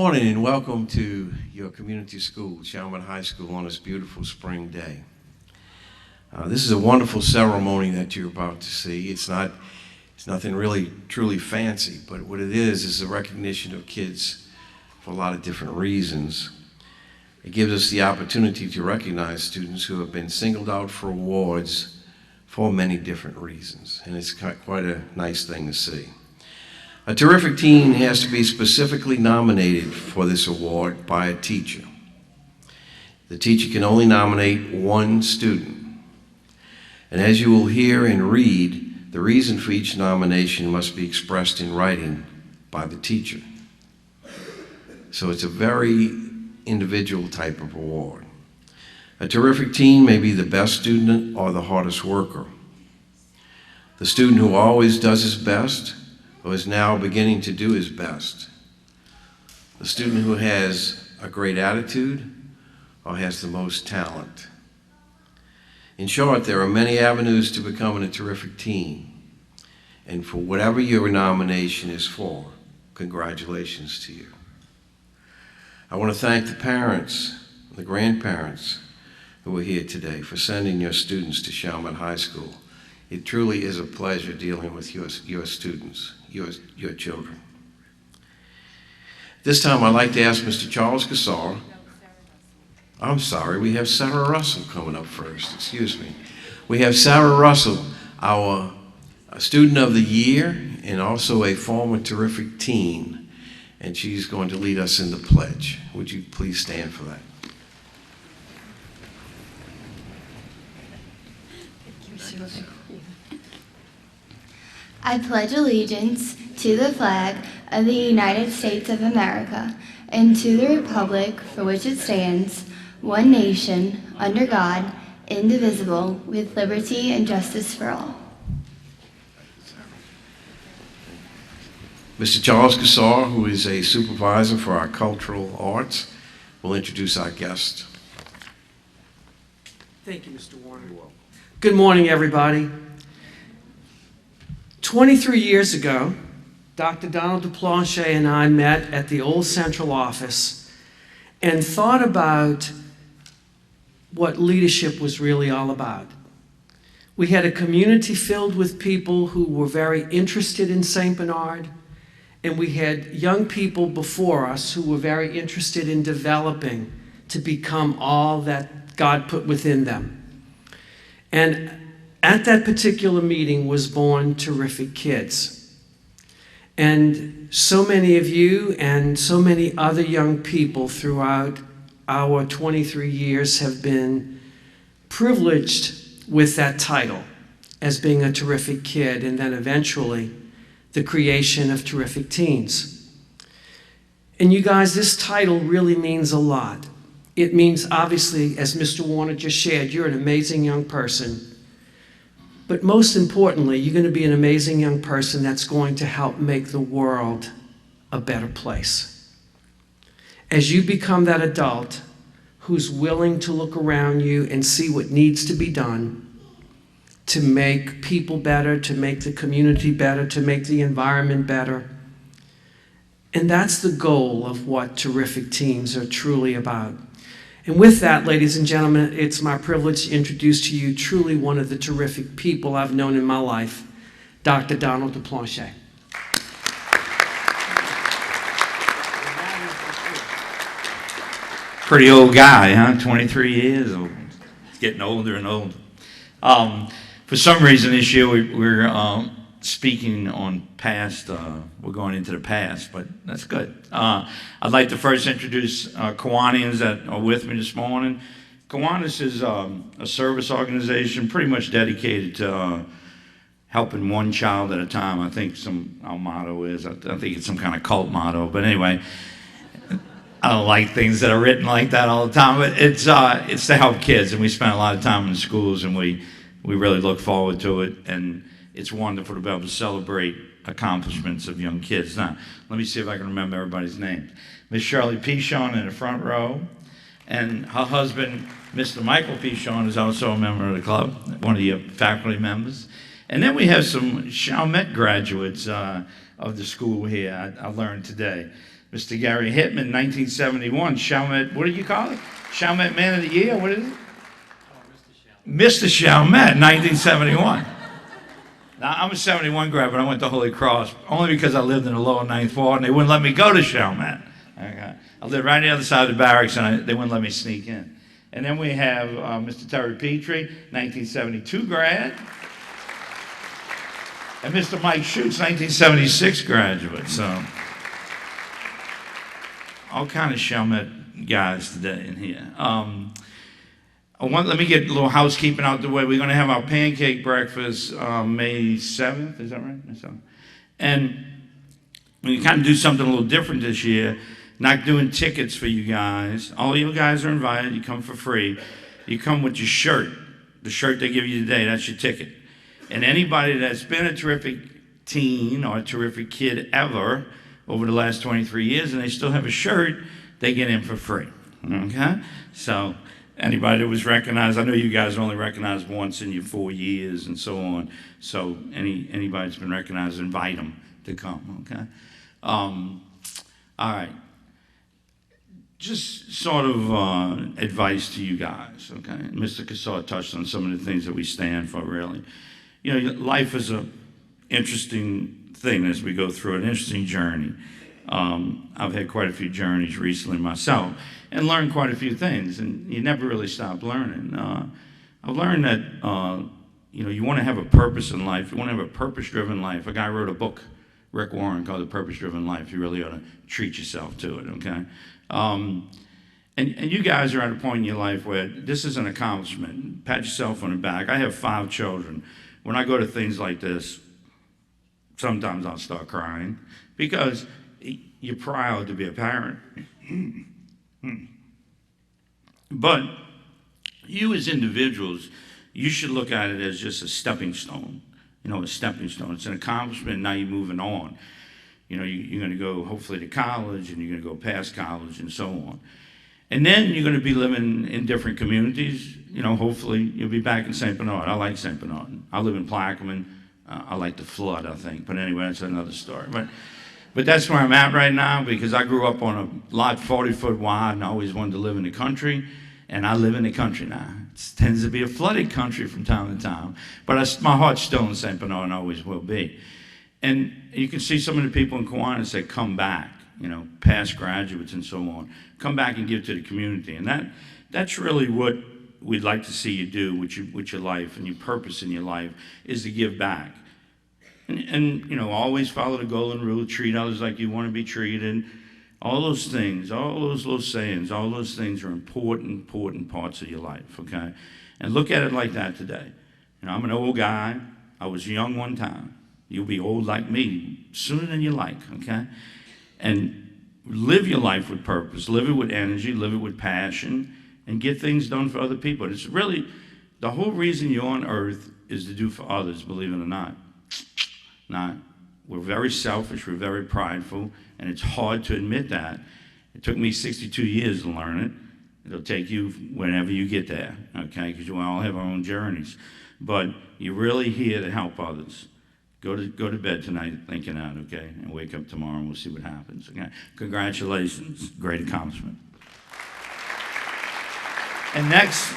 morning and welcome to your community school, Chalmette High School, on this beautiful spring day. This is a wonderful ceremony that you're about to see. It's nothing really truly fancy, but what it is a recognition of kids for a lot of different reasons. It gives us the opportunity to recognize students who have been singled out for awards for many different reasons, and it's quite a nice thing to see. A terrific teen has to be specifically nominated for this award by a teacher. The teacher can only nominate one student. And as you will hear and read, the reason for each nomination must be expressed in writing by the teacher. So it's a very individual type of award. A terrific teen may be the best student or the hardest worker. The student who always does his best or is now beginning to do his best. The student who has a great attitude or has the most talent. In short, there are many avenues to becoming a terrific teen. And for whatever your nomination is for, congratulations to you. I want to thank the parents, the grandparents who are here today for sending your students to Chalmette High School. It truly is a pleasure dealing with your students, your children. This time I'd like to ask Mr. Charles Casar. I'm sorry, we have Sarah Russell coming up first, excuse me. We have Sarah Russell, our student of the year and also a former terrific teen, and she's going to lead us in the pledge. Would you please stand for that? I pledge allegiance to the flag of the United States of America and to the republic for which it stands, one nation, under God, indivisible, with liberty and justice for all. Mr. Charles Casar, who is a supervisor for our cultural arts, will introduce our guest. Thank you, Mr. Warner. Good morning, everybody. 23 years ago, Dr. Donald Blanchard and I met at the old central office and thought about what leadership was really all about. We had a community filled with people who were very interested in St. Bernard, and we had young people before us who were very interested in developing to become all that God put within them. And at that particular meeting was born Terrific Kids. And so many of you and so many other young people throughout our 23 years have been privileged with that title as being a terrific kid, and then eventually the creation of Terrific Teens. And you guys, this title really means a lot. It means, obviously, as Mr. Warner just shared, you're an amazing young person. But most importantly, you're going to be an amazing young person that's going to help make the world a better place. As you become that adult who's willing to look around you and see what needs to be done to make people better, to make the community better, to make the environment better. And that's the goal of what Terrific Teens are truly about. And with that, ladies and gentlemen, it's my privilege to introduce to you truly one of the terrific people I've known in my life, Dr. Donald Blanchard. Pretty old guy, huh? 23 years old. He's getting older and older. For some reason this year we're speaking on past, we're going into the past, but that's good. I'd like to first introduce Kiwanis that are with me this morning. Kiwanis is a service organization pretty much dedicated to helping one child at a time. I think our motto is, I think it's some kind of cult motto, but anyway, I don't like things that are written like that all the time, but it's to help kids, and we spend a lot of time in the schools, and we really look forward to it, and it's wonderful to be able to celebrate accomplishments of young kids. Now, let me see if I can remember everybody's name. Miss Shirley Pichon in the front row, and her husband, Mr. Michael Pichon, is also a member of the club, one of the faculty members. And then we have some Chalmette graduates of the school here, I learned today. Mr. Gary Hitman, 1971, Chalmette, what did you call it? Chalmette Man of the Year, what is it? Mr. Chalmette, 1971. Now, I'm a 71 grad, but I went to Holy Cross only because I lived in the lower 9th ward, and they wouldn't let me go to Chalmette. Okay. I lived right on the other side of the barracks, and they wouldn't let me sneak in. And then we have Mr. Terry Petrie, 1972 grad. And Mr. Mike Schutz, 1976 graduate. So, all kind of Chalmette guys today in here. Let me get a little housekeeping out the way. We're going to have our pancake breakfast May 7th. Is that right? And we kind of do something a little different this year. Not doing tickets for you guys. All you guys are invited. You come for free. You come with your shirt. The shirt they give you today, that's your ticket. And anybody that's been a terrific teen or a terrific kid ever over the last 23 years and they still have a shirt, they get in for free. Okay? So anybody that was recognized, I know you guys are only recognized once in your 4 years and so on. So anybody that's been recognized, invite them to come. Okay? All right. Just sort of advice to you guys, okay? Mr. Cassar touched on some of the things that we stand for, really. You know, life is an interesting thing as we go through it, an interesting journey. I've had quite a few journeys recently myself and learned quite a few things, and you never really stop learning. I've learned that, you know, you want to have a purpose in life. You want to have a purpose-driven life. A guy wrote a book, Rick Warren, called The Purpose-Driven Life. You really ought to treat yourself to it, okay? And you guys are at a point in your life where this is an accomplishment. Pat yourself on the back. I have 5 children. When I go to things like this, sometimes I'll start crying because you're proud to be a parent. But you as individuals, you should look at it as just a stepping stone. You know, a stepping stone. It's an accomplishment, now you're moving on. You know, you're going to go hopefully to college, and you're going to go past college, and so on. And then you're going to be living in different communities. You know, hopefully you'll be back in St. Bernard. I like St. Bernard. I live in Plaquemine. I like the flood, I think. But anyway, that's another story. But that's where I'm at right now because I grew up on a lot 40-foot wide, and I always wanted to live in the country. And I live in the country now. It tends to be a flooded country from time to time. But my heart's still in St. Bernard and always will be. And you can see some of the people in Kiwanis say, come back, you know, past graduates and so on. Come back and give to the community. And that's really what we'd like to see you do with your life and your purpose in your life is to give back. And you know, always follow the golden rule, treat others like you want to be treated. All those things, all those little sayings, all those things are important parts of your life, okay? And look at it like that today. You know, I'm an old guy. I was young one time. You'll be old like me sooner than you like, okay? And live your life with purpose. Live it with energy. Live it with passion. And get things done for other people. It's really, the whole reason you're on earth is to do for others, believe it or not. We're very selfish. We're very prideful. And it's hard to admit that. It took me 62 years to learn it. It'll take you whenever you get there, okay? Because we all have our own journeys. But you're really here to help others. Go to bed tonight thinking that, okay? And wake up tomorrow and we'll see what happens, okay? Congratulations. Great accomplishment. And next,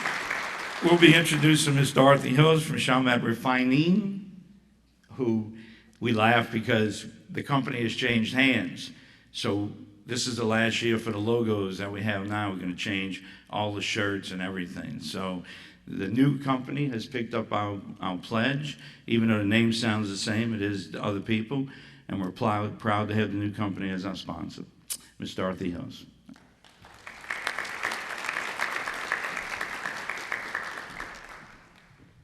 we'll be introducing Miss Dorothy Hills from Chalmette Refining, who we laugh because the company has changed hands. So this is the last year for the logos that we have now. We're going to change all the shirts and everything. So the new company has picked up our pledge. Even though the name sounds the same, it is to other people. And we're proud to have the new company as our sponsor. Ms. Dorothy Hills.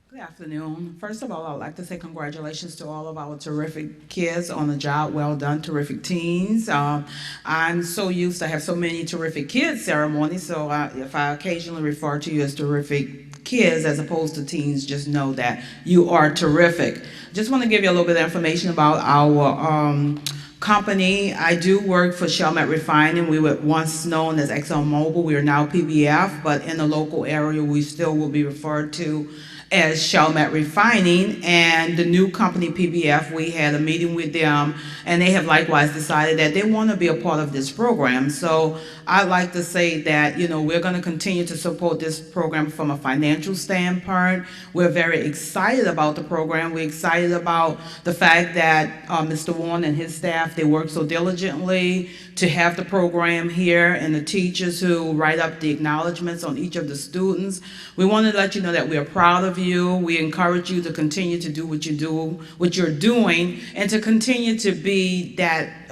Good afternoon. First of all, I'd like to say congratulations to all of our terrific kids on the job. Well done, terrific teens. I'm so used to have so many terrific kids ceremonies, so if I occasionally refer to you as terrific kids as opposed to teens, just know that you are terrific. Just want to give you a little bit of information about our company. I do work for Chalmette Refining. We were once known as ExxonMobil. We are now PBF, but in the local area, we still will be referred to as Chalmette Refining, and the new company PBF, we had a meeting with them, and they have likewise decided that they want to be a part of this program. So I'd like to say that, we're going to continue to support this program from a financial standpoint. We're very excited about the program. We're excited about the fact that Mr. Warren and his staff, they work so diligently to have the program here, and the teachers who write up the acknowledgments on each of the students. We want to let you know that we are proud of you. We encourage you to continue to do what you're doing, and to continue to be that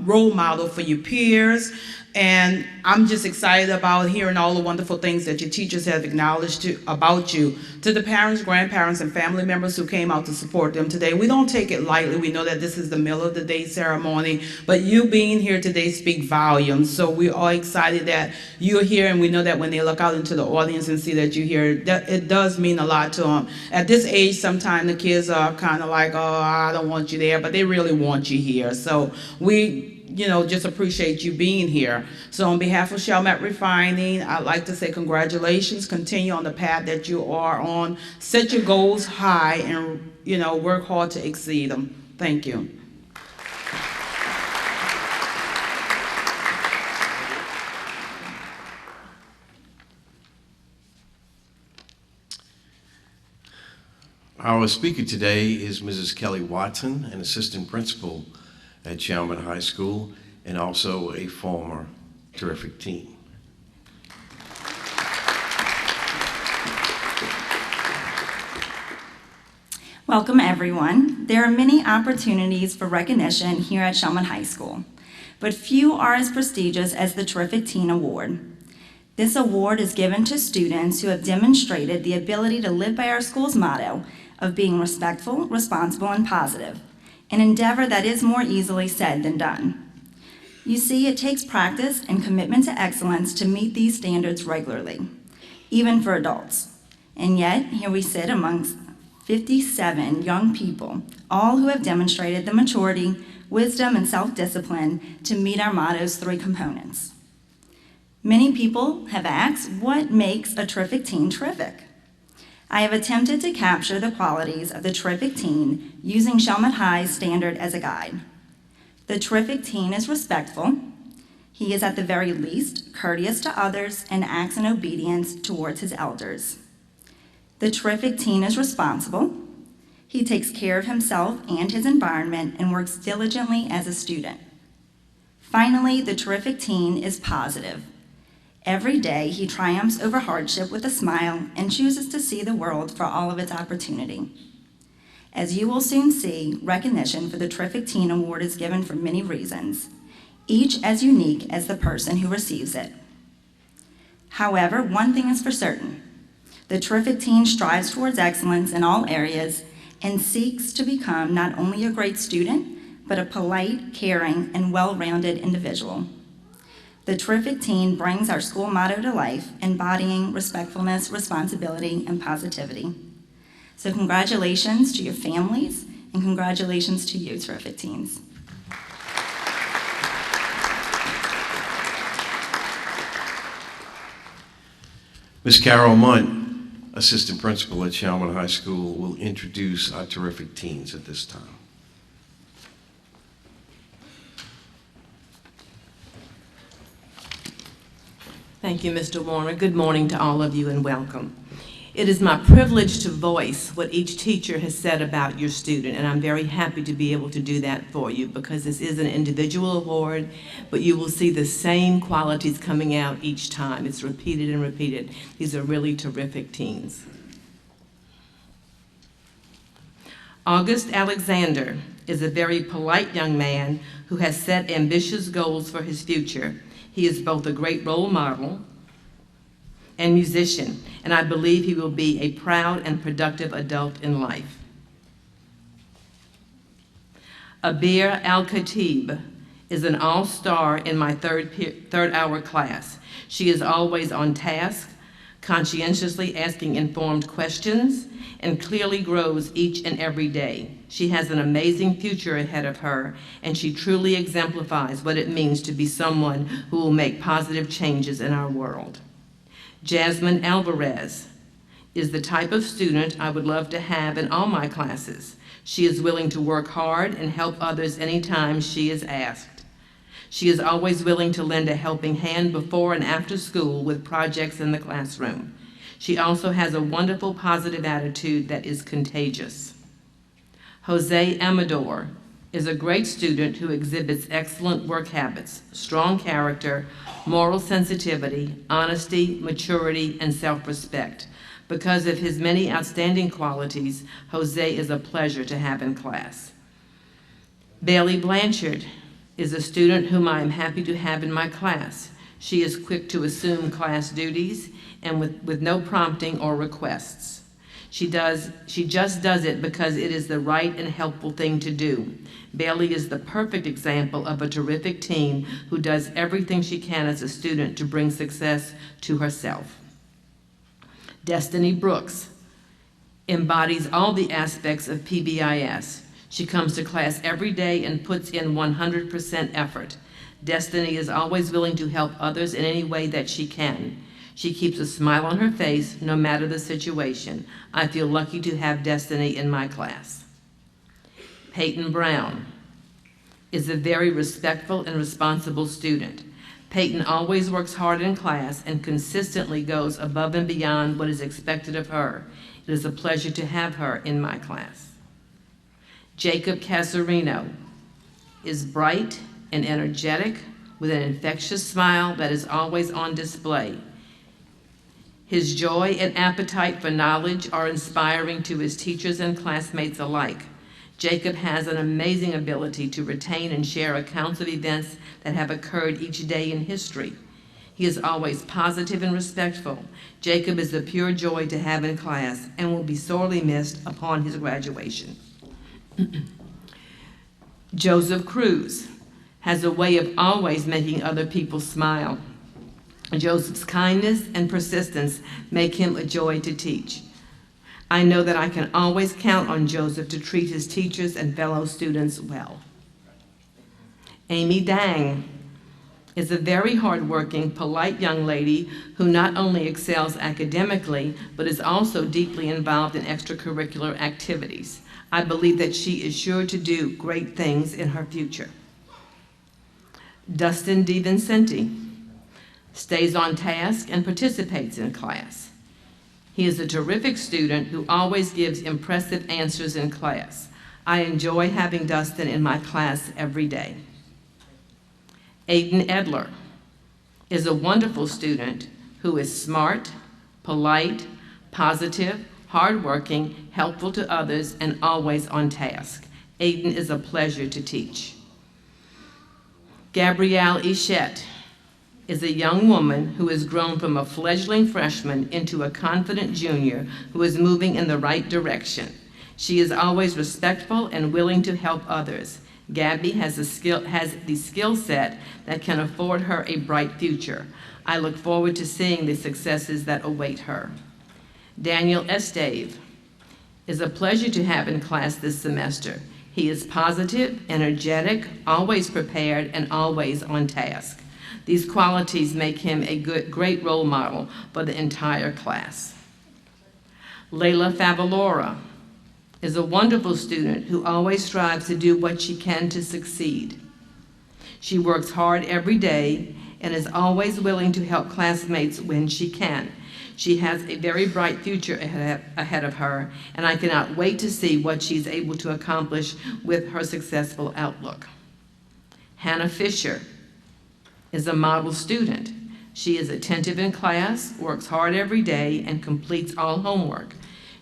role model for your peers. And I'm just excited about hearing all the wonderful things that your teachers have acknowledged about you. To the parents, grandparents, and family members who came out to support them today, we don't take it lightly. We know that this is the middle of the day ceremony, but you being here today speak volumes. So we're all excited that you're here, and we know that when they look out into the audience and see that you're here, that it does mean a lot to them. At this age, sometimes the kids are kind of like, oh, I don't want you there, but they really want you here. So we just appreciate you being here. So on behalf of Chalmette Refining, I'd like to say congratulations. Continue on the path that you are on. Set your goals high and, work hard to exceed them. Thank you. Our speaker today is Mrs. Kelly Watson, an assistant principal at Chalmette High School, and also a former terrific teen. Welcome, everyone. There are many opportunities for recognition here at Chalmette High School, but few are as prestigious as the Terrific Teen Award. This award is given to students who have demonstrated the ability to live by our school's motto of being respectful, responsible, and positive, an endeavor that is more easily said than done. You see, it takes practice and commitment to excellence to meet these standards regularly, even for adults. And yet, here we sit amongst 57 young people, all who have demonstrated the maturity, wisdom, and self-discipline to meet our motto's 3 components. Many people have asked, what makes a terrific teen terrific? I have attempted to capture the qualities of the terrific teen using Chalmette High's standard as a guide. The terrific teen is respectful. He is at the very least courteous to others and acts in obedience towards his elders. The terrific teen is responsible. He takes care of himself and his environment and works diligently as a student. Finally, the terrific teen is positive. Every day, he triumphs over hardship with a smile and chooses to see the world for all of its opportunity. As you will soon see, recognition for the Terrific Teen Award is given for many reasons, each as unique as the person who receives it. However, one thing is for certain. The Terrific Teen strives towards excellence in all areas and seeks to become not only a great student, but a polite, caring, and well-rounded individual. The Terrific Teen brings our school motto to life, embodying respectfulness, responsibility, and positivity. So congratulations to your families, and congratulations to you, Terrific Teens. Ms. Carol Munt, assistant principal at Chalmette High School, will introduce our terrific teens at this time. Thank you, Mr. Warner. Good morning to all of you and welcome. It is my privilege to voice what each teacher has said about your student, and I'm very happy to be able to do that for you because this is an individual award, but you will see the same qualities coming out each time. It's repeated and repeated. These are really terrific teens. August Alexander is a very polite young man who has set ambitious goals for his future. He is both a great role model and musician, and I believe he will be a proud and productive adult in life. Abir Al-Khatib is an all-star in my third hour class. She is always on task, conscientiously asking informed questions, and clearly grows each and every day. She has an amazing future ahead of her, and she truly exemplifies what it means to be someone who will make positive changes in our world. Jasmine Alvarez is the type of student I would love to have in all my classes. She is willing to work hard and help others anytime she is asked. She is always willing to lend a helping hand before and after school with projects in the classroom. She also has a wonderful positive attitude that is contagious. Jose Amador is a great student who exhibits excellent work habits, strong character, moral sensitivity, honesty, maturity, and self-respect. Because of his many outstanding qualities, Jose is a pleasure to have in class. Bailey Blanchard is a student whom I am happy to have in my class. She is quick to assume class duties and with no prompting or requests. She just does it because it is the right and helpful thing to do. Bailey is the perfect example of a terrific teen who does everything she can as a student to bring success to herself. Destiny Brooks embodies all the aspects of PBIS. She comes to class every day and puts in 100% effort. Destiny is always willing to help others in any way that she can. She keeps a smile on her face no matter the situation. I feel lucky to have Destiny in my class. Peyton Brown is a very respectful and responsible student. Peyton always works hard in class and consistently goes above and beyond what is expected of her. It is a pleasure to have her in my class. Jacob Casarino is bright and energetic with an infectious smile that is always on display. His joy and appetite for knowledge are inspiring to his teachers and classmates alike. Jacob has an amazing ability to retain and share accounts of events that have occurred each day in history. He is always positive and respectful. Jacob is a pure joy to have in class and will be sorely missed upon his graduation. Joseph Cruz has a way of always making other people smile. Joseph's kindness and persistence make him a joy to teach. I know that I can always count on Joseph to treat his teachers and fellow students well. Amy Dang is a very hardworking, polite young lady who not only excels academically, but is also deeply involved in extracurricular activities. I believe that she is sure to do great things in her future. Dustin D Vincenti stays on task and participates in class. He is a terrific student who always gives impressive answers in class. I enjoy having Dustin in my class every day. Aiden Edler is a wonderful student who is smart, polite, positive, hardworking, helpful to others, and always on task. Aiden is a pleasure to teach. Gabrielle Achet is a young woman who has grown from a fledgling freshman into a confident junior who is moving in the right direction. She is always respectful and willing to help others. Gabby has the skill set that can afford her a bright future. I look forward to seeing the successes that await her. Daniel Esteve is a pleasure to have in class this semester. He is positive, energetic, always prepared, and always on task. These qualities make him a great role model for the entire class. Layla Favaloro is a wonderful student who always strives to do what she can to succeed. She works hard every day and is always willing to help classmates when she can. She has a very bright future ahead of her, and I cannot wait to see what she's able to accomplish with her successful outlook. Hannah Fisher is a model student. She is attentive in class, works hard every day, and completes all homework.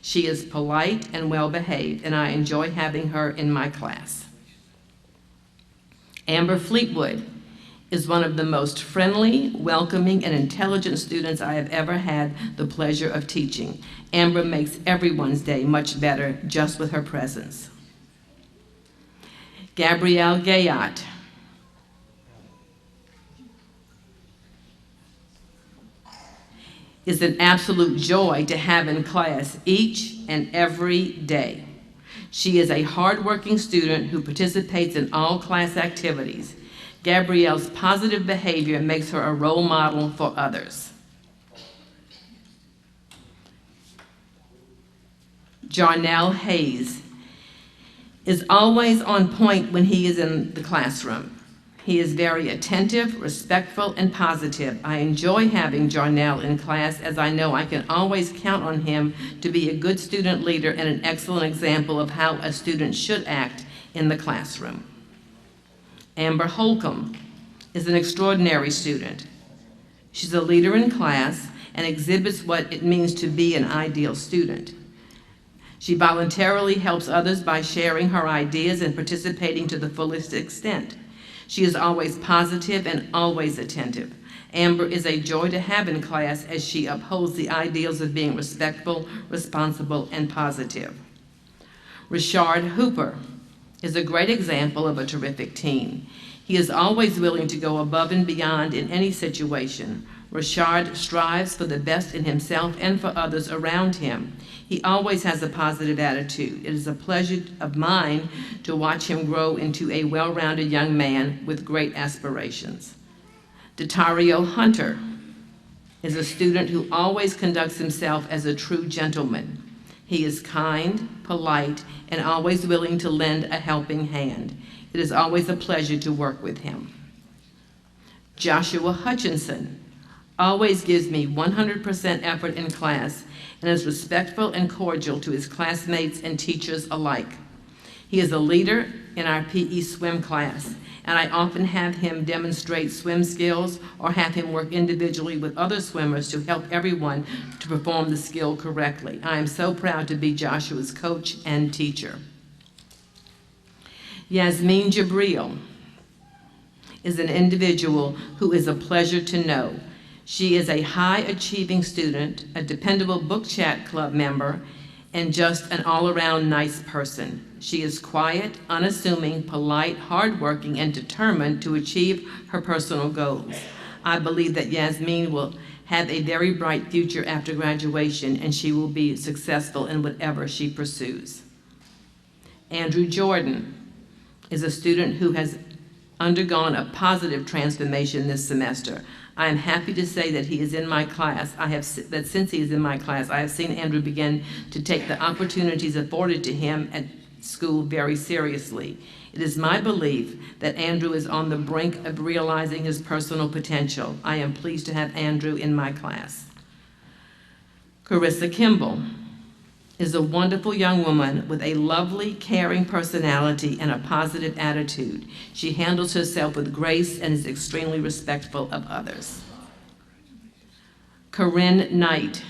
She is polite and well-behaved, and I enjoy having her in my class. Amber Fleetwood is one of the most friendly, welcoming, and intelligent students I have ever had the pleasure of teaching. Amber makes everyone's day much better just with her presence. Gabrielle Gaeit is an absolute joy to have in class each and every day. She is a hardworking student who participates in all class activities. Gabrielle's positive behavior makes her a role model for others. Jarnell Hayes is always on point when he is in the classroom. He is very attentive, respectful, and positive. I enjoy having Jarnell in class as I know I can always count on him to be a good student leader and an excellent example of how a student should act in the classroom. Amber Holcomb is an extraordinary student. She's a leader in class and exhibits what it means to be an ideal student. She voluntarily helps others by sharing her ideas and participating to the fullest extent. She is always positive and always attentive. Amber is a joy to have in class as she upholds the ideals of being respectful, responsible, and positive. Rashard Hooper is a great example of a terrific teen. He is always willing to go above and beyond in any situation. Rashard strives for the best in himself and for others around him. He always has a positive attitude. It is a pleasure of mine to watch him grow into a well-rounded young man with great aspirations. Datario Hunter is a student who always conducts himself as a true gentleman. He is kind, polite, and always willing to lend a helping hand. It is always a pleasure to work with him. Joshua Hutchinson always gives me 100% effort in class and is respectful and cordial to his classmates and teachers alike. He is a leader in our PE swim class, and I often have him demonstrate swim skills or have him work individually with other swimmers to help everyone to perform the skill correctly. I am so proud to be Joshua's coach and teacher. Yasmin Jabril is an individual who is a pleasure to know. She is a high-achieving student, a dependable book chat club member, and just an all-around nice person. She is quiet, unassuming, polite, hardworking, and determined to achieve her personal goals. I believe that Yasmin will have a very bright future after graduation, and she will be successful in whatever she pursues. Andrew Jordan is a student who has undergone a positive transformation this semester. I am happy to say that he is in my class. Since he is in my class, I have seen Andrew begin to take the opportunities afforded to him at school very seriously. It is my belief that Andrew is on the brink of realizing his personal potential. I am pleased to have Andrew in my class. Carissa Kimball is a wonderful young woman with a lovely, caring personality and a positive attitude. She handles herself with grace and is extremely respectful of others. Corinne Knight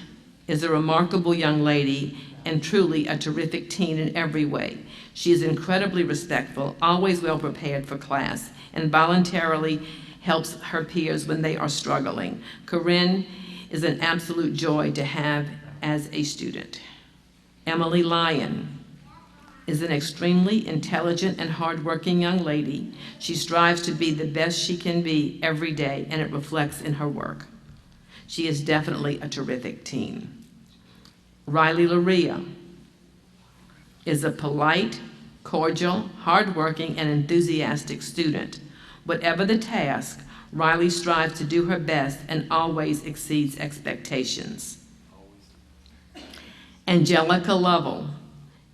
is a remarkable young lady and truly a terrific teen in every way. She is incredibly respectful, always well prepared for class, and voluntarily helps her peers when they are struggling. Corinne is an absolute joy to have as a student. Emily Lyon is an extremely intelligent and hardworking young lady. She strives to be the best she can be every day, and it reflects in her work. She is definitely a terrific teen. Riley Laria is a polite, cordial, hardworking, and enthusiastic student. Whatever the task, Riley strives to do her best and always exceeds expectations. Angelica Lovell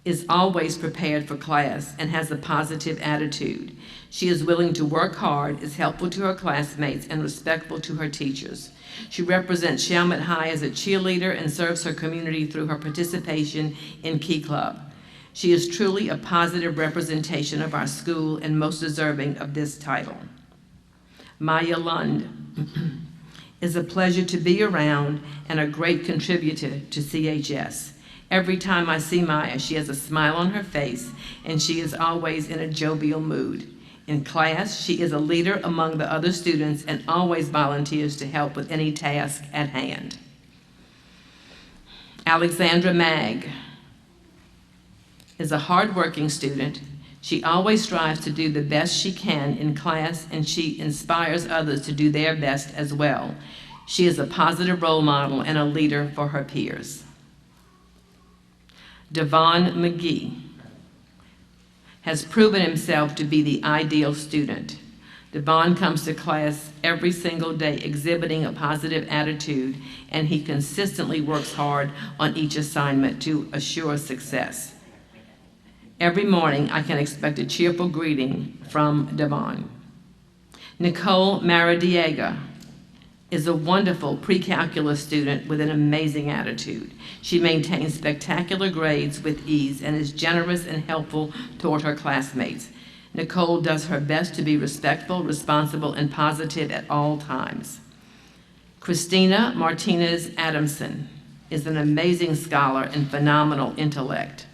is always prepared for class and has a positive attitude. She is willing to work hard, is helpful to her classmates, and respectful to her teachers. She represents Chalmette High as a cheerleader and serves her community through her participation in Key Club. She is truly a positive representation of our school and most deserving of this title. Maya Lund is a pleasure to be around and a great contributor to CHS. Every time I see Maya, she has a smile on her face, and she is always in a jovial mood. In class, she is a leader among the other students and always volunteers to help with any task at hand. Alexandra Mag is a hardworking student. She always strives to do the best she can in class, and she inspires others to do their best as well. She is a positive role model and a leader for her peers. Devon Mcgee has proven himself to be the ideal student. Devon comes to class every single day exhibiting a positive attitude, and he consistently works hard on each assignment to assure success. Every morning, I can expect a cheerful greeting from Devon. Nicole Maradiega is a wonderful pre-calculus student with an amazing attitude. She maintains spectacular grades with ease and is generous and helpful toward her classmates. Nicole does her best to be respectful, responsible, and positive at all times. Christina Martinez Adamson is an amazing scholar and phenomenal intellect.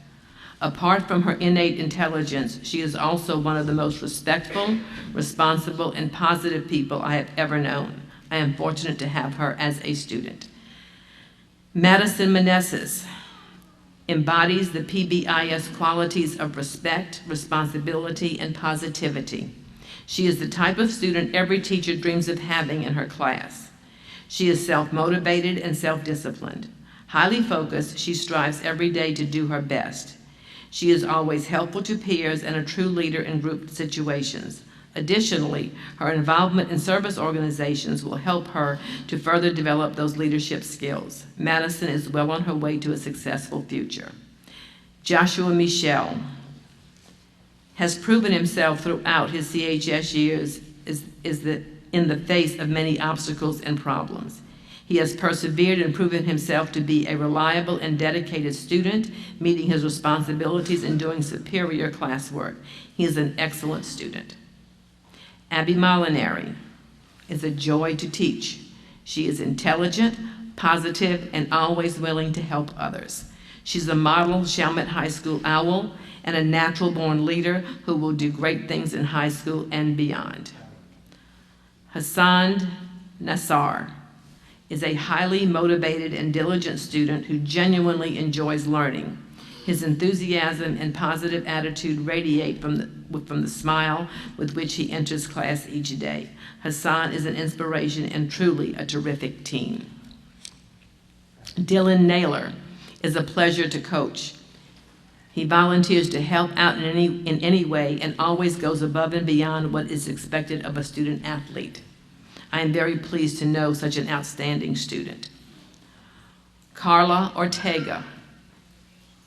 Apart from her innate intelligence, she is also one of the most respectful, responsible, and positive people I have ever known. I am fortunate to have her as a student. Madison Meneses embodies the PBIS qualities of respect, responsibility, and positivity. She is the type of student every teacher dreams of having in her class. She is self-motivated and self-disciplined. Highly focused, she strives every day to do her best. She is always helpful to peers and a true leader in group situations. Additionally, her involvement in service organizations will help her to further develop those leadership skills. Madison is well on her way to a successful future. Joshua Michel has proven himself throughout his CHS years in the face of many obstacles and problems. He has persevered and proven himself to be a reliable and dedicated student, meeting his responsibilities and doing superior classwork. He is an excellent student. Abby Molinari is a joy to teach. She is intelligent, positive, and always willing to help others. She's a model Chalmette High School owl and a natural-born leader who will do great things in high school and beyond. Hassan Nisar is a highly motivated and diligent student who genuinely enjoys learning. His enthusiasm and positive attitude radiate from the smile with which he enters class each day. Hassan is an inspiration and truly a terrific teen. Dylan Naylor is a pleasure to coach. He volunteers to help out in any way and always goes above and beyond what is expected of a student athlete. I am very pleased to know such an outstanding student. Carla Ortega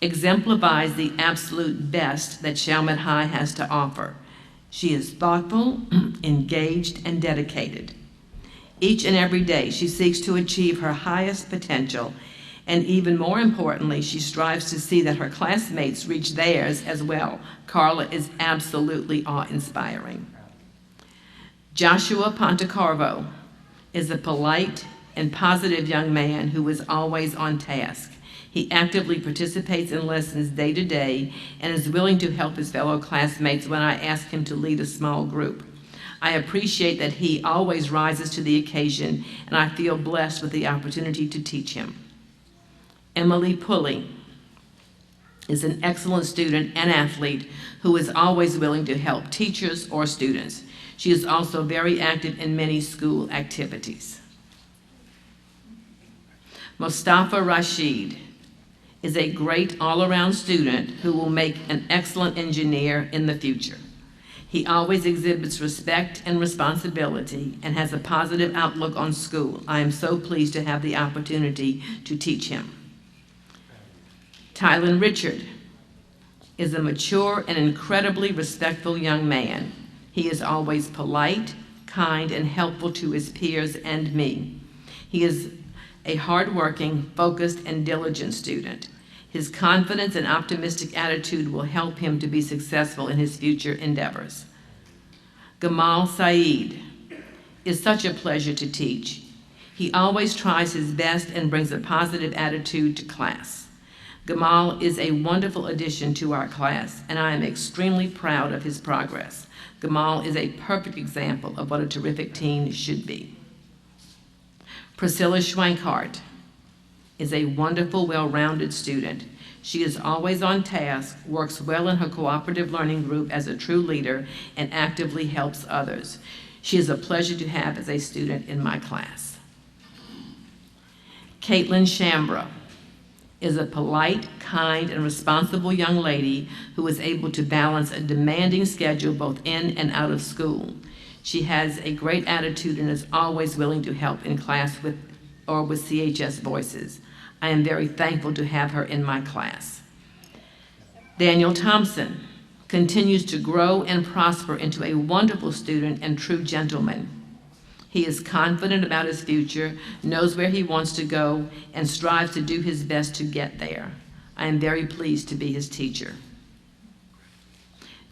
exemplifies the absolute best that Chalmette High has to offer. She is thoughtful, engaged, and dedicated. Each and every day, she seeks to achieve her highest potential, and even more importantly, she strives to see that her classmates reach theirs as well. Carla is absolutely awe-inspiring. Joshua Ponte Corvo is a polite and positive young man who is always on task. He actively participates in lessons day to day and is willing to help his fellow classmates when I ask him to lead a small group. I appreciate that he always rises to the occasion, and I feel blessed with the opportunity to teach him. Emily Pulley is an excellent student and athlete who is always willing to help teachers or students. She is also very active in many school activities. Mustafa Rashid is a great all-around student who will make an excellent engineer in the future. He always exhibits respect and responsibility and has a positive outlook on school. I am so pleased to have the opportunity to teach him. Tylen Richard is a mature and incredibly respectful young man. He is always polite, kind, and helpful to his peers and me. He is a hardworking, focused, and diligent student. His confidence and optimistic attitude will help him to be successful in his future endeavors. Gamal Syed is such a pleasure to teach. He always tries his best and brings a positive attitude to class. Gamal is a wonderful addition to our class, and I am extremely proud of his progress. Gamal is a perfect example of what a terrific teen should be. Priscilla Schwankhart is a wonderful, well-rounded student. She is always on task, works well in her cooperative learning group as a true leader, and actively helps others. She is a pleasure to have as a student in my class. Caitlin Shambra is a polite, kind, and responsible young lady who is able to balance a demanding schedule both in and out of school. She has a great attitude and is always willing to help in class with CHS Voices. I am very thankful to have her in my class. Daniel Thompson continues to grow and prosper into a wonderful student and true gentleman. He is confident about his future, knows where he wants to go, and strives to do his best to get there. I am very pleased to be his teacher.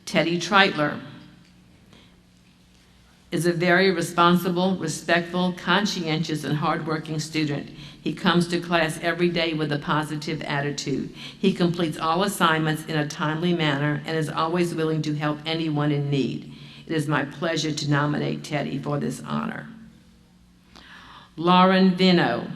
Teddy Treitler is a very responsible, respectful, conscientious, and hardworking student. He comes to class every day with a positive attitude. He completes all assignments in a timely manner and is always willing to help anyone in need. It is my pleasure to nominate Teddy for this honor. Lauren Vino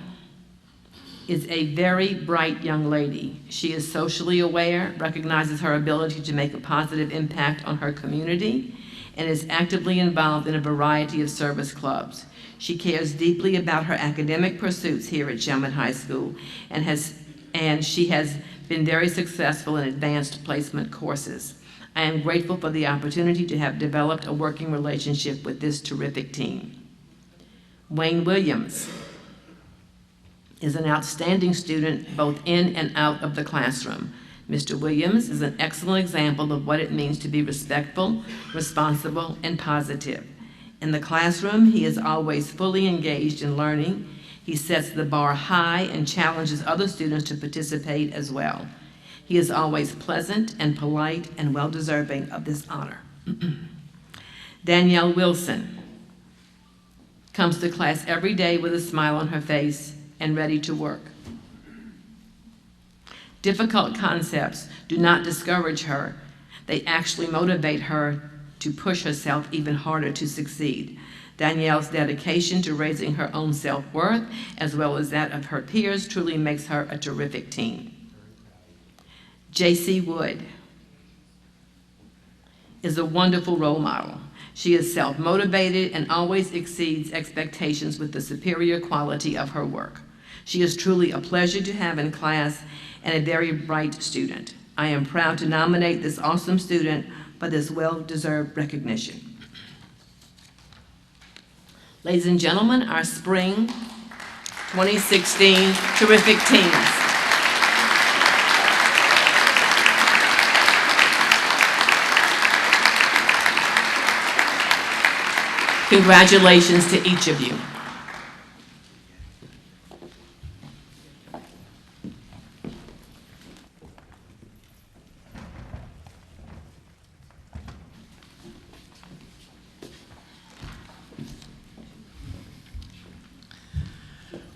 is a very bright young lady. She is socially aware, recognizes her ability to make a positive impact on her community, and is actively involved in a variety of service clubs. She cares deeply about her academic pursuits here at Chalmette High School and she has been very successful in advanced placement courses. I am grateful for the opportunity to have developed a working relationship with this terrific team. Wayne Williams is an outstanding student both in and out of the classroom. Mr. Williams is an excellent example of what it means to be respectful, responsible, and positive. In the classroom, he is always fully engaged in learning. He sets the bar high and challenges other students to participate as well. He is always pleasant and polite and well-deserving of this honor. Danielle Wilson comes to class every day with a smile on her face and ready to work. Difficult concepts do not discourage her. They actually motivate her to push herself even harder to succeed. Danielle's dedication to raising her own self-worth, as well as that of her peers, truly makes her a terrific team. J.C. Wood is a wonderful role model. She is self-motivated and always exceeds expectations with the superior quality of her work. She is truly a pleasure to have in class and a very bright student. I am proud to nominate this awesome student for this well-deserved recognition. Ladies and gentlemen, our Spring 2016 Terrific Teams. Congratulations to each of you.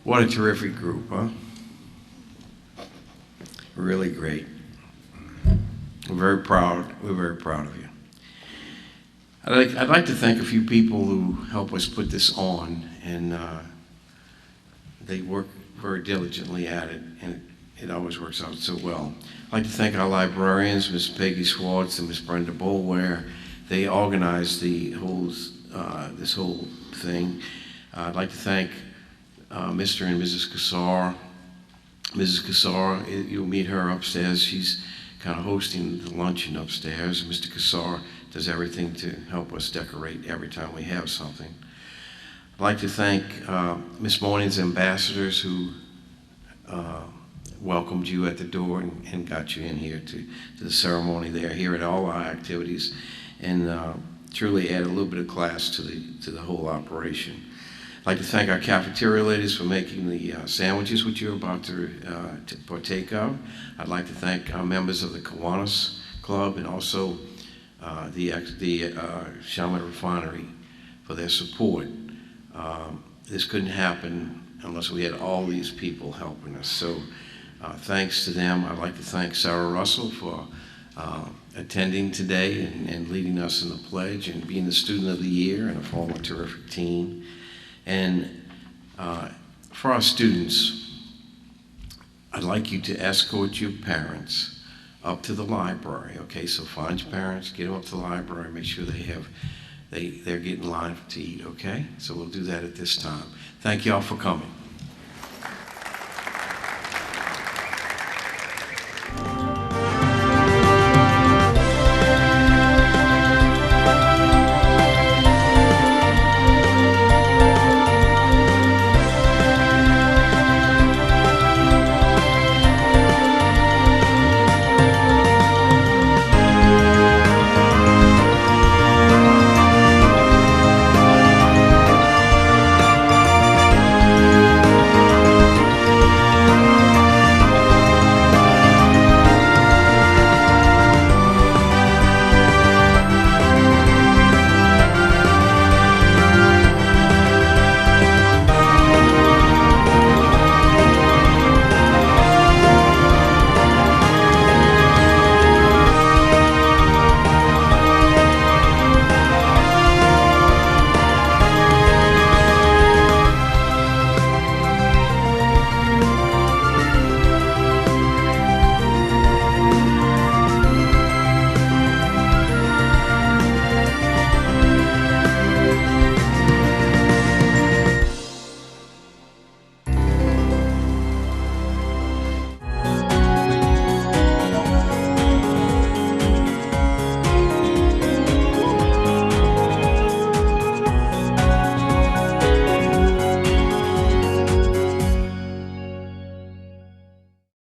What a terrific group, huh? Really great. We're very proud of you. I'd like to thank a few people who help us put this on, and they work very diligently at it, and it always works out so well. I'd like to thank our librarians, Ms. Peggy Schwartz and Ms. Brenda Boulware. They organized the whole, this whole thing. I'd like to thank Mr. and Mrs. Kassar. Mrs. Kassar, you'll meet her upstairs. She's kind of hosting the luncheon upstairs. Mr. Kassar does everything to help us decorate every time we have something. I'd like to thank Ms. Morning's ambassadors who welcomed you at the door and got you in here to the ceremony. They are here at all our activities and truly add a little bit of class to the whole operation. I'd like to thank our cafeteria ladies for making the sandwiches which you're about to partake of. I'd like to thank our members of the Kiwanis Club and also the Chalmette Refinery for their support. This couldn't happen unless we had all these people helping us. So thanks to them. I'd like to thank Sarah Russell for attending today and leading us in the pledge and being the student of the year and a former terrific teen. And for our students, I'd like you to escort your parents up to the library, okay? So find your parents, get them up to the library, make sure they're getting in line to eat, okay? So we'll do that at this time. Thank you all for coming.